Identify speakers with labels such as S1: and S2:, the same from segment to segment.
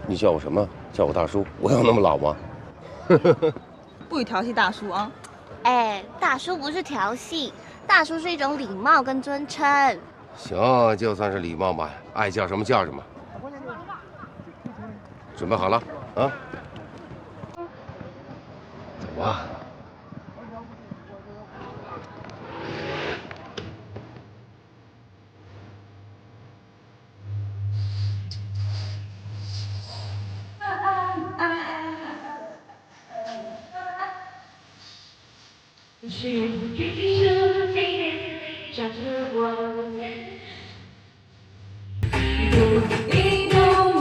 S1: 你叫我什么？叫我大叔？我有那么老吗？
S2: 不许调戏大叔啊！
S3: 哎，大叔不是调戏，大叔是一种礼貌跟尊称。
S1: 行，就算是礼貌吧，爱叫什么叫什么。准备好了啊？走吧。
S4: 一度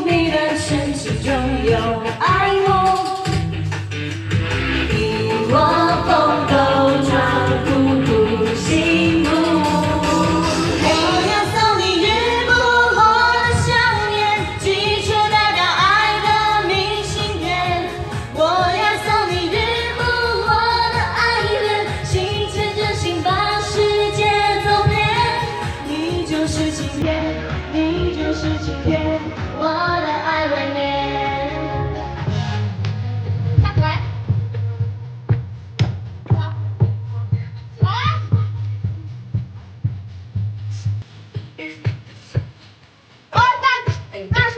S4: 你的深情中有爱我，一窝蜂都装孤独幸福。我要送你日不落的想念，寄出代表爱的明信片。我要送你日不落的爱恋，心牵着心把世界走遍。你就是晴天，你就是晴天，我的爱未眠。下来，大叔，